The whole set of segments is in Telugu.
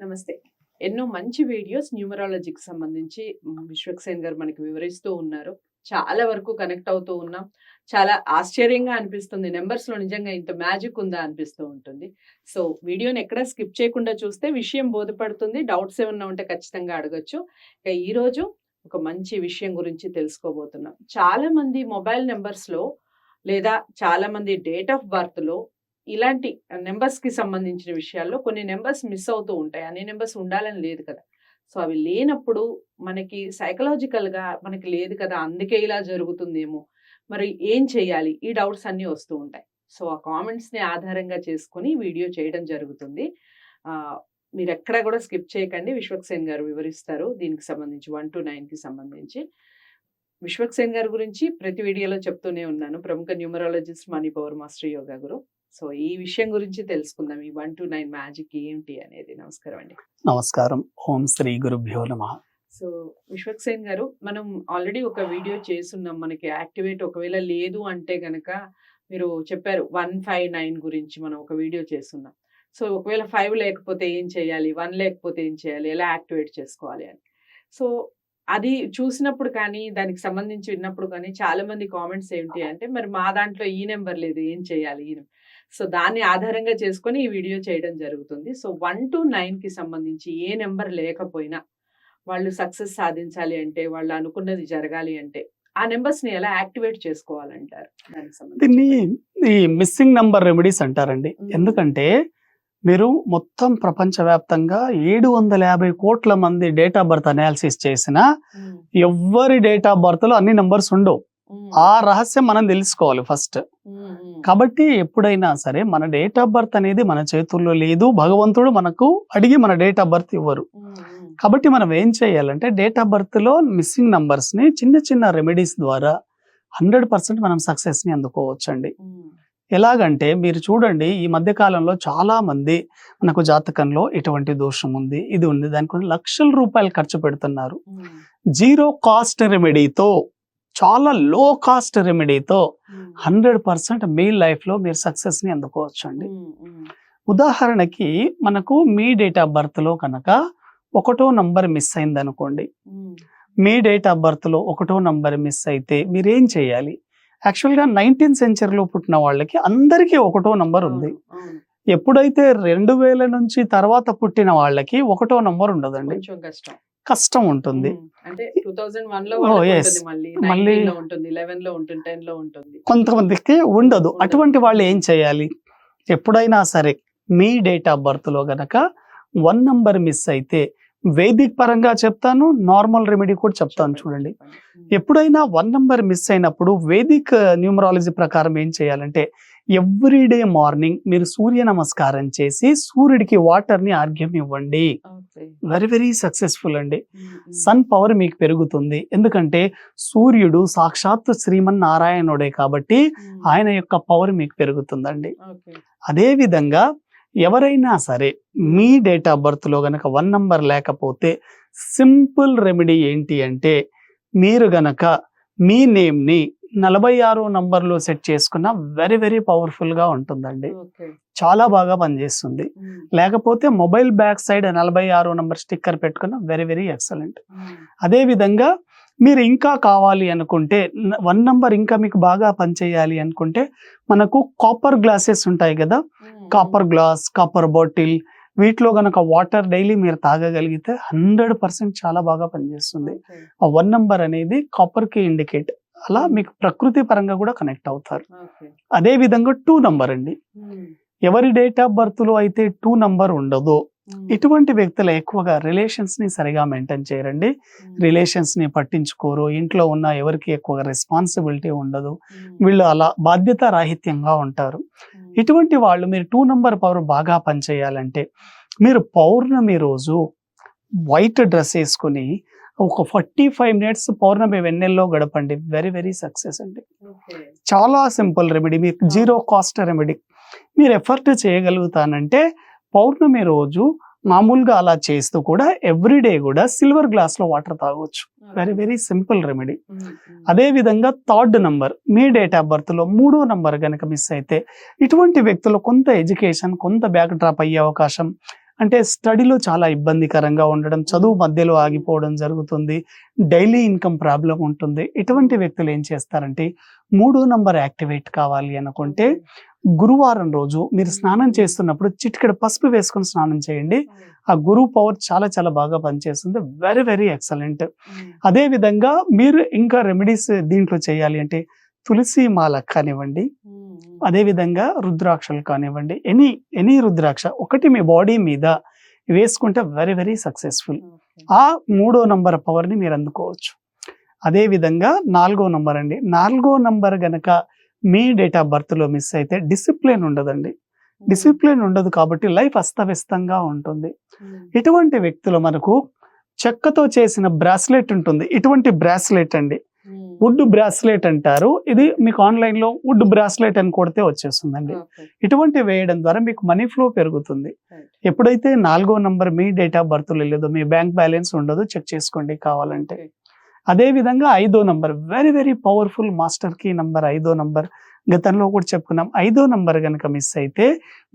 నమస్తే. ఎన్నో మంచి వీడియోస్ న్యూమరాలజీకి సంబంధించి విశ్వక్సేన్ గారు మనకి వివరిస్తూ ఉన్నారు. చాలా వరకు కనెక్ట్ అవుతూ ఉన్నాం. చాలా ఆశ్చర్యంగా అనిపిస్తుంది. నంబర్స్‌లో నిజంగా ఇంత మ్యాజిక్ ఉందా అనిపిస్తూ ఉంటుంది. సో, వీడియోని ఎక్కడ స్కిప్ చేయకుండా చూస్తే విషయం బోధపడుతుంది. డౌట్స్ ఏమన్నా ఉంటే ఖచ్చితంగా అడగొచ్చు. ఇక ఈరోజు ఒక మంచి విషయం గురించి తెలుసుకోబోతున్నాం. చాలామంది మొబైల్ నంబర్స్‌లో లేదా చాలామంది డేట్ ఆఫ్ బర్త్‌లో ఇలాంటి నంబర్స్‌కి సంబంధించిన విషయాల్లో కొన్ని నంబర్స్ మిస్ అవుతూ ఉంటాయి. అన్ని నంబర్స్ ఉండాలని లేదు కదా! సో, అవి లేనప్పుడు మనకి సైకలాజికల్‌గా మనకి లేదు కదా! అందుకే ఇలా జరుగుతుందేమో! మరి ఏం చేయాలి? ఈ డౌట్స్ అన్నీ వస్తూ ఉంటాయి. సో, ఆ కామెంట్స్‌ని ఆధారంగా చేసుకొని వీడియో చేయడం జరుగుతుంది. మీరెక్కడ కూడా స్కిప్ చేయకండి. విశ్వక్సేన్ గారు వివరిస్తారు. దీనికి సంబంధించి 1-9కి సంబంధించి. విశ్వక్సేన్ గారి గురించి ప్రతి వీడియోలో చెప్తూనే ఉన్నాను. ప్రముఖ numerologist, money power master, yoga guru. So, ఈ విషయం గురించి తెలుసుకుందాం. ఈ 1-9 మ్యాజిక్ ఏంటి అనేది. నమస్కారం అండి. నమస్కారం. ఓం శ్రీ గురుభ్యో నమః. సో, విశ్వక్సేన్ గారు, మనం ఆల్రెడీ ఒక వీడియో చేసున్నాం. మనకి యాక్టివేట్ ఒకవేళ లేదు అంటే గనక మీరు చెప్పారు 159 గురించి మనం ఒక వీడియో చేసున్నాం. సో, ఒకవేళ 5 లేకపోతే ఏం చేయాలి? 1 లేకపోతే ఏం చేయాలి? ఎలా యాక్టివేట్ చేసుకోవాలి అని. సో, అది చూసినప్పుడు కానీ, దానికి సంబంధించి విన్నప్పుడు కానీ చాలామంది కామెంట్స్ ఏంటి అంటే, మరి మా దాంట్లో ఈ నంబర్ లేదు ఏం చేయాలి? సో, దాన్ని ఆధారంగా చేసుకొని ఈ వీడియో చేయడం జరుగుతుంది. సో, 1-9కి సంబంధించి ఏ నంబర్ లేకపోయినా వాళ్ళు సక్సెస్ సాధించాలి అంటే, వాళ్ళు అనుకున్నది జరగాలి అంటే, ఆ నంబర్స్‌ని ఎలా యాక్టివేట్ చేసుకోవాలంటారు? దానికి సంబంధించి దీన్ని చెప్పండి. ఈ మిస్సింగ్ నంబర్ రెమెడీస్ అంటారండి. హ్మ్. ఎందుకంటే మీరు మొత్తం ప్రపంచవ్యాప్తంగా 750 కోట్ల మంది డేట్ ఆఫ్ బర్త్ అనాలిసిస్ చేసినా హ్మ్. ఎవ్వరి డేట్ ఆఫ్ బర్త్‌లో అన్ని నంబర్స్ ఉండవు. హ్మ్. ఆ రహస్యం మనం తెలుసుకోవాలి ఫస్ట్. హ్మ్. హ్మ్. కాబట్టి ఎప్పుడైనా సరే మన డేట్ ఆఫ్ బర్త్ అనేది మన చేతుల్లో లేదు. భగవంతుడు మనకు అడిగి మన డేట్ ఆఫ్ బర్త్ ఇవ్వరు. హ్మ్. హ్మ్. కాబట్టి మనం ఏం చేయాలంటే డేట్ ఆఫ్ బర్త్‌లో మిస్సింగ్ నంబర్స్‌ని చిన్న చిన్న రెమెడీస్ ద్వారా 100% మనం సక్సెస్‌ని అందుకోవచ్చండి. హ్మ్. ఎలాగంటే మీరు చూడండి, ఈ మధ్య కాలంలో చాలా మంది మనకు జాతకంలో ఇటువంటి దోషం ఉంది, ఇది ఉంది, దానికి కొన్ని లక్షల రూపాయలు ఖర్చు పెడుతున్నారు. హ్మ్. జీరో కాస్ట్ రెమెడీతో, చాలా లో కాస్ట్ రెమెడీతో హ్మ్. 100% మీ లైఫ్‌లో మీరు సక్సెస్‌ని అందుకోవచ్చండి. హ్మ్. హ్మ్. ఉదాహరణకి మనకు మీ డేట్ ఆఫ్ బర్త్‌లో కనుక ఒకటో నంబర్ మిస్ అయిందనుకోండి. హ్మ్. మీ డేట్ ఆఫ్ బర్త్‌లో ఒకటో నంబర్ మిస్ అయితే మీరేం చేయాలి? యాక్చువల్‌గా 19th సెంచరీలో పుట్టిన వాళ్ళకి అందరికీ ఒకటో నంబర్ ఉంది. అవును. అవును. ఎప్పుడైతే 2000 నుంచి తర్వాత పుట్టిన వాళ్ళకి ఒకటో నంబర్ ఉండదండి. కొంచెం కష్టం. కష్టం ఉంటుంది. హ్మ్. అంటే 2001లో ఓహ్! వాళ్ళకి యెస్. ఉంటుంది మళ్ళీ. మళ్ళీ 19లో ఉంటుంది, 11లో ఉంటుంది, 10లో ఉంటుంది. కొంతమందికి ఉండదు. ఉండదు. అటువంటి వాళ్ళు ఏం చేయాలి? ఎప్పుడైనా సరే మీ డేట్ ఆఫ్ బర్త్‌లో గనక 1 నంబర్ మిస్ అయితే వేదిక్ పరంగా చెప్తాను, నార్మల్ రెమెడీ కూడా చెప్తాను చూడండి. చెప్పండి. హ్మ్. ఎప్పుడైనా 1 నంబర్ మిస్ అయినప్పుడు వేదిక్ న్యూమరాలజీ ప్రకారం ఏం చేయాలంటే ఎవ్రీడే మార్నింగ్ మీరు సూర్య నమస్కారం చేసి సూర్యుడికి వాటర్‌ని అర్ఘ్యం ఇవ్వండి. ఓకే. వెరీ వెరీ సక్సెస్‌ఫుల్ అండి. హ్మ్. హ్మ్. సన్ పవర్ మీకు పెరుగుతుంది. ఎందుకంటే సూర్యుడు సాక్షాత్తు శ్రీమన్నారాయణుడే కాబట్టి హ్మ్. ఆయన యొక్క పవర్ మీకు పెరుగుతుందండి. ఓకే. అదే విధంగా ఎవరైనా సరే మీ డేట్ ఆఫ్ బర్త్‌లో గనక 1 నంబర్ లేకపోతే సింపుల్ రెమెడీ ఏంటి అంటే మీరు గనక మీ నేమ్‌ని 46 నంబర్‌లో సెట్ చేసుకున్న వెరీ వెరీ పవర్‌ఫుల్‌గా ఉంటుందండి. ఓకే. చాలా బాగా పనిచేస్తుంది. హ్మ్. లేకపోతే mobile back side 46 number sticker పెట్టుకున్న వెరీ వెరీ ఎక్సలెంట్. హ్మ్. అదే విధంగా మీరు ఇంకా కావాలి అనుకుంటే 1 నంబర్ ఇంకా మీకు బాగా పనిచేయాలి అనుకుంటే మనకు కాపర్ గ్లాసెస్ ఉంటాయి కదా! హ్మ్. కాపర్ గ్లాస్, కాపర్ బాటిల్ వీటిలో గనక వాటర్ డైలీ మీరు తాగగలిగితే 100% చాలా బాగా పనిచేస్తుంది. ఓకే. ఆ 1 నంబర్ అనేది కాపర్‌కి ఇండికేట్. అలా మీకు ప్రకృతి పరంగా కూడా కనెక్ట్ అవుతారు. ఓకే. అదే విధంగా 2 నంబర్ అండి. హ్మ్. ఎవరి డేట్ ఆఫ్ బర్త్‌లో అయితే 2 నంబర్ ఉండదో హ్మ్. ఇటువంటి వ్యక్తులు ఎక్కువగా రిలేషన్స్‌ని సరిగా మెయింటైన్ చేయరండి. హ్మ్. రిలేషన్స్‌ని పట్టించుకోరు. ఇంట్లో ఉన్న ఎవరికి ఎక్కువగా రెస్పాన్సిబిలిటీ ఉండదు. హ్మ్. వీళ్ళు అలా బాధ్యతా రాహిత్యంగా ఉంటారు. హ్మ్. ఇటువంటి వాళ్ళు మీరు 2 నంబర్ పవర్ బాగా పనిచేయాలంటే మీరు పౌర్ణమి రోజు వైట్ డ్రెస్ ఏసుకొని ఒక 45 మినిట్స్ పౌర్ణమి వెన్నెల్లో గడపండి. వెరీ వెరీ సక్సెస్ అండి. ఓకే. చాలా సింపుల్ రెమెడీ. మీకు జీరో కాస్ట్ రెమెడీ. మీరు ఎఫర్ట్ చేయగలుగుతానంటే పౌర్ణమి రోజు మామూలుగా అలా చేస్తూ కూడా ఎవ్రీడే కూడా సిల్వర్ గ్లాస్‌లో వాటర్ తాగొచ్చు. Very very simple remedy. Hmm. Hmm. అదే విధంగా థర్డ్ నంబర్ మీ డేట్ ఆఫ్ బర్త్‌లో మూడో నంబర్ గనక మిస్ అయితే ఇటువంటి వ్యక్తులు కొంత ఎడ్యుకేషన్, కొంత బ్యాక్ డ్రాప్ అయ్యే అవకాశం, అంటే స్టడీలో చాలా ఇబ్బందికరంగా ఉండడం, చదువు మధ్యలో ఆగిపోవడం జరుగుతుంది, డైలీ ఇన్కమ్ ప్రాబ్లం ఉంటుంది. ఇటువంటి వ్యక్తులు ఏం చేస్తారంటే 3వ నంబర్ యాక్టివేట్ కావాలి అనుకుంటే గురువారం రోజు మీరు స్నానం చేస్తున్నప్పుడు చిటికెడు పసుపు వేసుకొని స్నానం చేయండి. ఆ గురువు పవర్ చాలా చాలా బాగా పనిచేస్తుంది. Very very excellent. అదే విధంగా మీరు ఇంకా రెమెడీస్ దీంట్లో చేయాలి అంటే తులసి మాల కానివ్వండి, అదే విధంగా రుద్రాక్షలు కానివ్వండి, ఎనీ రుద్రాక్ష ఒకటి మీ బాడీ మీద వేసుకుంటే వెరీ వెరీ సక్సెస్ఫుల్. ఆ 3వ నంబర్ పవర్ని మీరు అందుకోవచ్చు. అదే విధంగా 4వ నంబర్ అండి. 4వ నంబర్ గనక మీ డేట్ ఆఫ్ బర్త్లో మిస్ అయితే డిసిప్లిన్ ఉండదండి. డిసిప్లిన్ ఉండదు కాబట్టి లైఫ్ అస్తవ్యస్తంగా ఉంటుంది. ఇటువంటి వ్యక్తులు మనకు చెక్కతో చేసిన బ్రాస్లెట్ ఉంటుంది. ఇటువంటి బ్రాస్లెట్ అండి, వుడ్ బ్రాస్లెట్ అంటారు. ఇది మీకు ఆన్లైన్ లో వుడ్ బ్రాస్లెట్ అని కొడితే వచ్చేస్తుందండి. ఇటువంటి వేయడం ద్వారా మీకు మనీ ఫ్లో పెరుగుతుంది. ఎప్పుడైతే 4వ నంబర్ మీ డేట్ ఆఫ్ బర్త్ లేదో మీ బ్యాంక్ బ్యాలెన్స్ ఉండదు, చెక్ చేసుకోండి కావాలంటే. అదే విధంగా 5వ number very very powerful master key number. 5వ నంబర్ గతంలో కూడా చెప్పుకున్నాం. 5వ నంబర్ కనుక మిస్ అయితే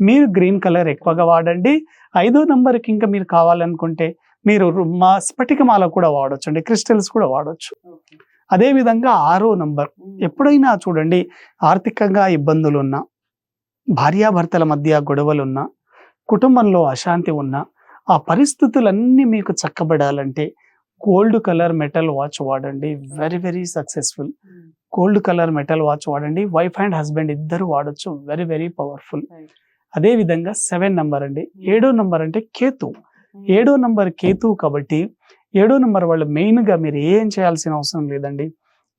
మీరు గ్రీన్ కలర్ ఎక్కువగా వాడండి. 5వ నంబర్కి ఇంకా మీరు కావాలనుకుంటే మీరు మా స్ఫటికమాల కూడా వాడొచ్చు అండి, క్రిస్టల్స్ కూడా వాడొచ్చు. అదే విధంగా 6వ నంబర్ ఎప్పుడైనా చూడండి, ఆర్థికంగా ఇబ్బందులు ఉన్నా, భార్యాభర్తల మధ్య గొడవలున్నా, కుటుంబంలో అశాంతి ఉన్నా, ఆ పరిస్థితులన్నీ మీకు చక్కబడాలంటే గోల్డ్ కలర్ మెటల్ వాచ్ వాడండి. Very very successful. Gold colour metal watch వాడండి. వైఫ్ అండ్ హస్బెండ్ ఇద్దరు వాడొచ్చు. Very very powerful. అదే విధంగా 7 నంబర్ అండి. 7వ నంబర్ అంటే కేతు. 7వ నంబర్ కేతు కాబట్టి 7వ నంబర్ వాళ్ళు మెయిన్గా మీరు ఏం చేయాల్సిన అవసరం లేదండి.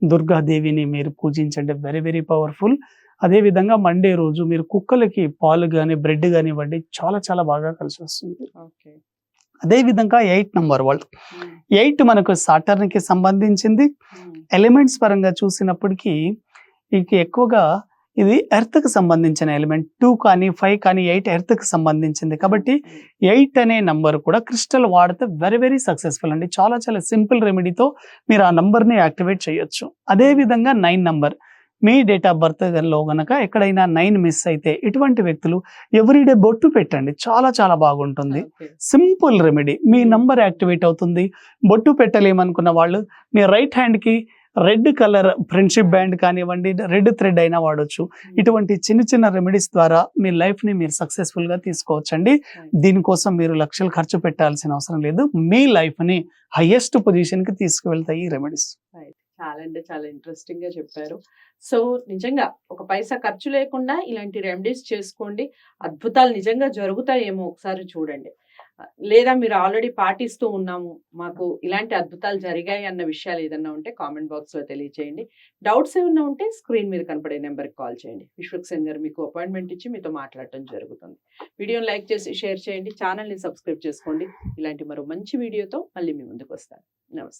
దుర్గాదేవిని మీరు పూజించండి. Very very powerful. అదే విధంగా మండే రోజు మీరు కుక్కలకి పాలు కానీ బ్రెడ్ కానీ ఇవ్వండి. చాలా చాలా బాగా కలిసి వస్తుంది. అదే విధంగా 8 నంబర్ వాళ్ళు 8 మనకు సాటర్న్కి సంబంధించింది. ఎలిమెంట్స్ పరంగా చూసినప్పటికీ ఇక ఎక్కువగా ఇది ఎర్త్కి సంబంధించిన ఎలిమెంట్. 2 కానీ 5 కానీ 8 ఎర్త్కి సంబంధించింది కాబట్టి 8 అనే నంబర్ కూడా క్రిస్టల్ వాడితే వెరీ వెరీ సక్సెస్ఫుల్ అండి. చాలా చాలా సింపుల్ రెమెడీతో మీరు ఆ నంబర్ని యాక్టివేట్ చేయొచ్చు. అదే విధంగా 9 నంబర్ మీ డేట్ ఆఫ్ బర్త్ లో గనక ఎక్కడైనా 9 మిస్ అయితే ఇటువంటి వ్యక్తులు ఎవ్రీడే బొట్టు పెట్టండి. చాలా చాలా బాగుంటుంది. Simple remedy. మీ నంబర్ యాక్టివేట్ అవుతుంది. బొట్టు పెట్టలేమనుకున్న వాళ్ళు మీ రైట్ హ్యాండ్కి రెడ్ కలర్ ఫ్రెండ్షిప్ బ్యాండ్ కానివ్వండి, రెడ్ థ్రెడ్ అయినా వాడొచ్చు. ఇటువంటి చిన్న చిన్న రెమెడీస్ ద్వారా మీ లైఫ్ని మీరు సక్సెస్ఫుల్గా తీసుకోవచ్చండి. దీనికోసం మీరు లక్షలు ఖర్చు పెట్టాల్సిన అవసరం లేదు. మీ లైఫ్ని హైయెస్ట్ పొజిషన్కి తీసుకువెళ్తాయి ఈ రెమెడీస్. చాలా అంటే చాలా ఇంట్రెస్టింగ్ గా చెప్పారు. సో నిజంగా ఒక పైసా ఖర్చు లేకుండా ఇలాంటి రెమెడీస్ చేసుకోండి. అద్భుతాలు నిజంగా జరుగుతాయేమో ఒకసారి చూడండి. లేదా మీరు ఆల్రెడీ పాటిస్తూ ఉన్నాము, మాకు ఇలాంటి అద్భుతాలు జరిగాయి అన్న విషయాలు ఏదన్నా ఉంటే కామెంట్ బాక్స్ లో తెలియజేయండి. డౌట్స్ ఏమన్నా ఉంటే స్క్రీన్ మీద కనపడే నెంబర్కి కాల్ చేయండి. విశ్వక్సేన్ గారు మీకు అపాయింట్మెంట్ ఇచ్చి మీతో మాట్లాడటం జరుగుతుంది. వీడియోని లైక్ చేసి షేర్ చేయండి. ఛానల్ని సబ్స్క్రైబ్ చేసుకోండి. ఇలాంటి మరో మంచి వీడియోతో మళ్ళీ మీ ముందుకు వస్తాను. నమస్తే.